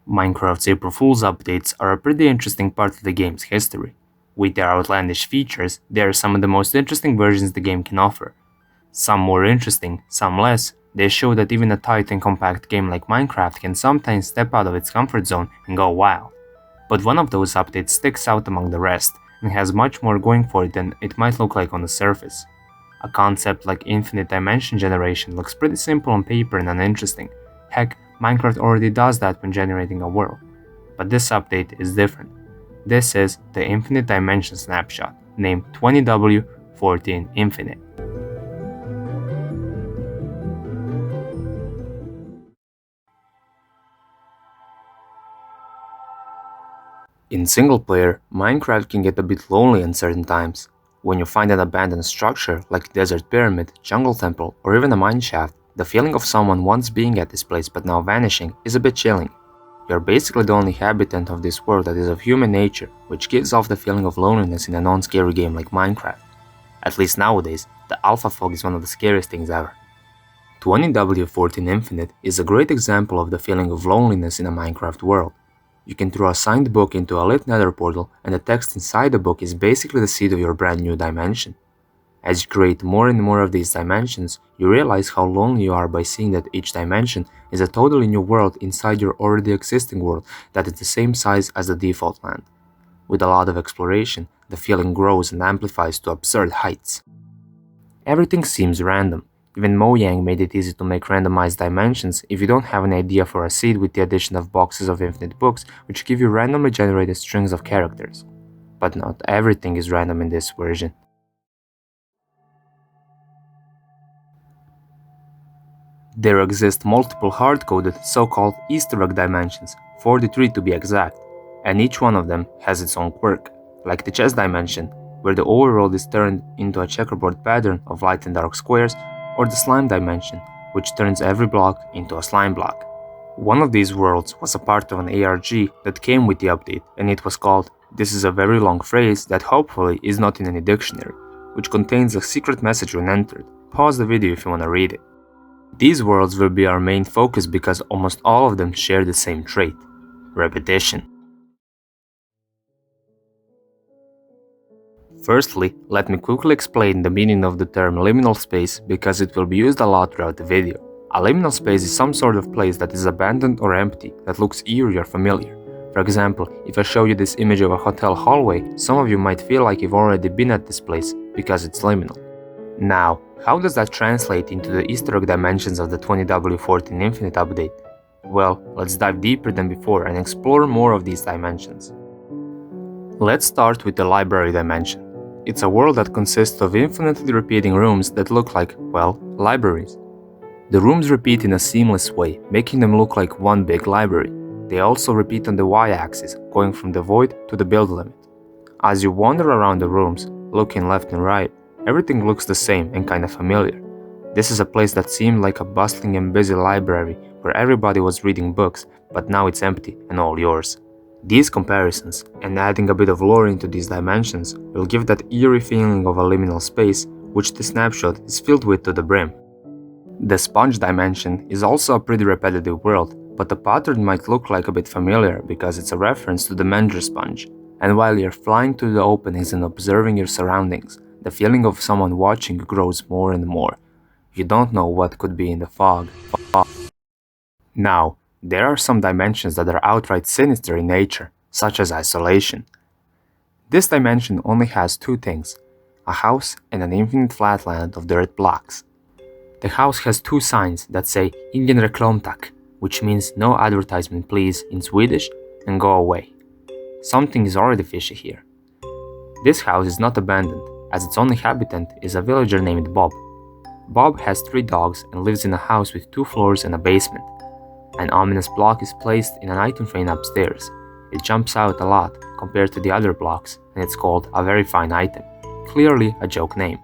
Minecraft's April Fool's updates are a pretty interesting part of the game's history. With their outlandish features, they are some of the most interesting versions the game can offer. Some more interesting, some less, they show that even a tight and compact game like Minecraft can sometimes step out of its comfort zone and go wild. But one of those updates sticks out among the rest and has much more going for it than it might look like on the surface. A concept like infinite dimension generation looks pretty simple on paper and uninteresting. Heck, Minecraft already does that when generating a world. But this update is different. This is the infinite dimension snapshot, named 20w14infinite. In single player, Minecraft can get a bit lonely in certain times. When you find an abandoned structure like a desert pyramid, jungle temple, or even a mine shaft, the feeling of someone once being at this place but now vanishing is a bit chilling. You're basically the only habitant of this world that is of human nature, which gives off the feeling of loneliness in a non-scary game like Minecraft. At least nowadays, the alpha fog is one of the scariest things ever. 20w14 Infinite is a great example of the feeling of loneliness in a Minecraft world. You can throw a signed book into a lit nether portal, and the text inside the book is basically the seed of your brand new dimension. As you create more and more of these dimensions, you realize how lonely you are by seeing that each dimension is a totally new world inside your already existing world that is the same size as the default land. With a lot of exploration, the feeling grows and amplifies to absurd heights. Everything seems random. Even Mojang made it easy to make randomized dimensions if you don't have an idea for a seed with the addition of boxes of infinite books which give you randomly generated strings of characters. But not everything is random in this version. There exist multiple hard-coded so-called Easter egg dimensions, 43 to be exact, and each one of them has its own quirk, like the chess dimension, where the overworld is turned into a checkerboard pattern of light and dark squares, or the slime dimension, which turns every block into a slime block. One of these worlds was a part of an ARG that came with the update, and it was called "This is a very long phrase that hopefully is not in any dictionary," which contains a secret message when entered. Pause the video if you want to read it. These worlds will be our main focus because almost all of them share the same trait: repetition. Firstly, let me quickly explain the meaning of the term liminal space because it will be used a lot throughout the video. A liminal space is some sort of place that is abandoned or empty that looks eerie or familiar. For example, if I show you this image of a hotel hallway, some of you might feel like you've already been at this place because it's liminal. Now, how does that translate into the Easter egg dimensions of the 20w14 Infinite update? Well, let's dive deeper than before and explore more of these dimensions. Let's start with the library dimension. It's a world that consists of infinitely repeating rooms that look like, well, libraries. The rooms repeat in a seamless way, making them look like one big library. They also repeat on the y-axis, going from the void to the build limit. As you wander around the rooms, looking left and right, everything looks the same and kinda familiar. This is a place that seemed like a bustling and busy library where everybody was reading books, but now it's empty and all yours. These comparisons, and adding a bit of lore into these dimensions, will give that eerie feeling of a liminal space, which the snapshot is filled with to the brim. The sponge dimension is also a pretty repetitive world, but the pattern might look like a bit familiar because it's a reference to the Menger sponge. And while you're flying to the openings and observing your surroundings, the feeling of someone watching grows more and more. You don't know what could be in the fog. Now, there are some dimensions that are outright sinister in nature, such as isolation. This dimension only has two things: a house and an infinite flatland of dirt blocks. The house has two signs that say "Ingen reklamtak," which means "No advertisement please" in Swedish, and "Go away." Something is already fishy here. This house is not abandoned, as its only habitant is a villager named Bob. Bob has 3 dogs and lives in a house with 2 floors and a basement. An ominous block is placed in an item frame upstairs. It jumps out a lot compared to the other blocks, and it's called a very fine item, clearly a joke name.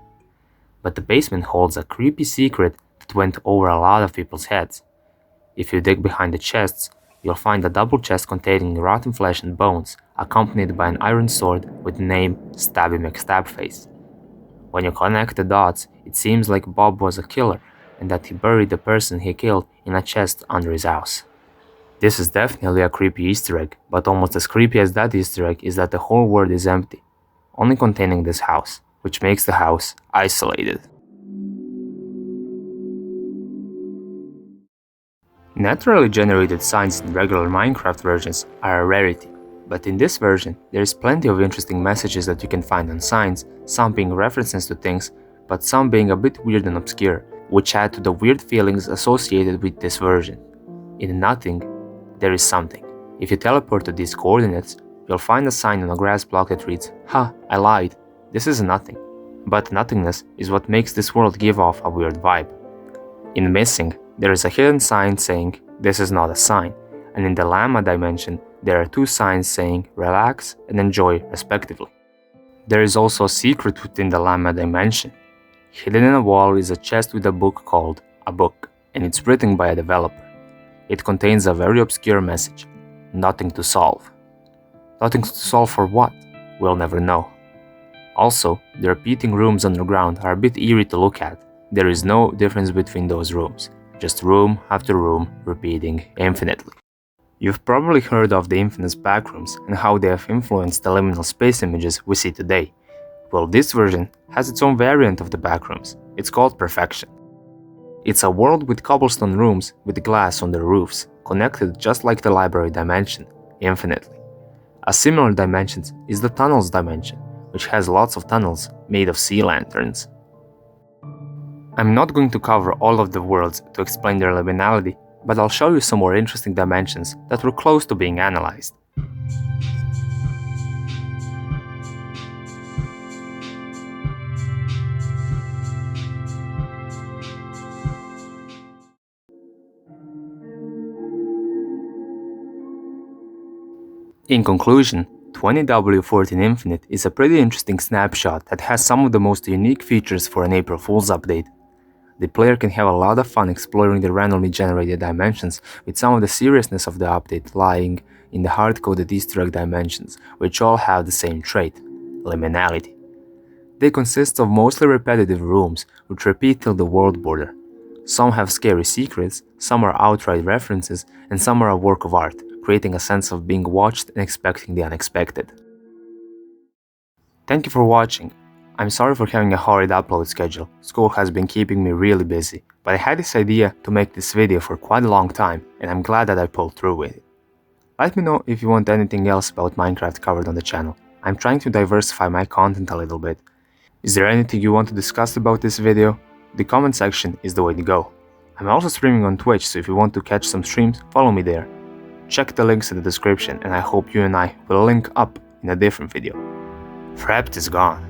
But the basement holds a creepy secret that went over a lot of people's heads. If you dig behind the chests, you'll find a double chest containing rotten flesh and bones, accompanied by an iron sword with the name Stabby McStabface. When you connect the dots, it seems like Bob was a killer, and that he buried the person he killed in a chest under his house. This is definitely a creepy Easter egg, but almost as creepy as that Easter egg is that the whole world is empty, only containing this house, which makes the house isolated. Naturally generated signs in regular Minecraft versions are a rarity, but in this version there is plenty of interesting messages that you can find on signs, some being references to things, but some being a bit weird and obscure, which add to the weird feelings associated with this version. In nothing, there is something. If you teleport to these coordinates, you'll find a sign on a grass block that reads, "Ha, I lied, this is nothing." But nothingness is what makes this world give off a weird vibe. In missing, there is a hidden sign saying, "This is not a sign," and in the llama dimension, there are two signs saying, "Relax" and "Enjoy" respectively. There is also a secret within the llama dimension. Hidden in a wall is a chest with a book called A Book, and it's written by a developer. It contains a very obscure message, "Nothing to solve." Nothing to solve for what? We'll never know. Also, the repeating rooms underground are a bit eerie to look at. There is no difference between those rooms, just room after room repeating infinitely. You've probably heard of the infamous backrooms and how they have influenced the liminal space images we see today. Well, this version has its own variant of the backrooms. It's called Perfection. It's a world with cobblestone rooms with glass on their roofs, connected just like the library dimension, infinitely. A similar dimension is the tunnels dimension, which has lots of tunnels made of sea lanterns. I'm not going to cover all of the worlds to explain their liminality, but I'll show you some more interesting dimensions that were close to being analyzed. In conclusion, 20w14infinite is a pretty interesting snapshot that has some of the most unique features for an April Fool's update. The player can have a lot of fun exploring the randomly generated dimensions, with some of the seriousness of the update lying in the hard-coded Easter egg dimensions, which all have the same trait, liminality. They consist of mostly repetitive rooms, which repeat till the world border. Some have scary secrets, some are outright references, and some are a work of art, creating a sense of being watched and expecting the unexpected. Thank you for watching. I'm sorry for having a horrid upload schedule. School has been keeping me really busy, but I had this idea to make this video for quite a long time, and I'm glad that I pulled through with it. Let me know if you want anything else about Minecraft covered on the channel. I'm trying to diversify my content a little bit. Is there anything you want to discuss about this video? The comment section is the way to go. I'm also streaming on Twitch, so if you want to catch some streams, follow me there. Check the links in the description, and I hope you and I will link up in a different video. Frapsed is gone.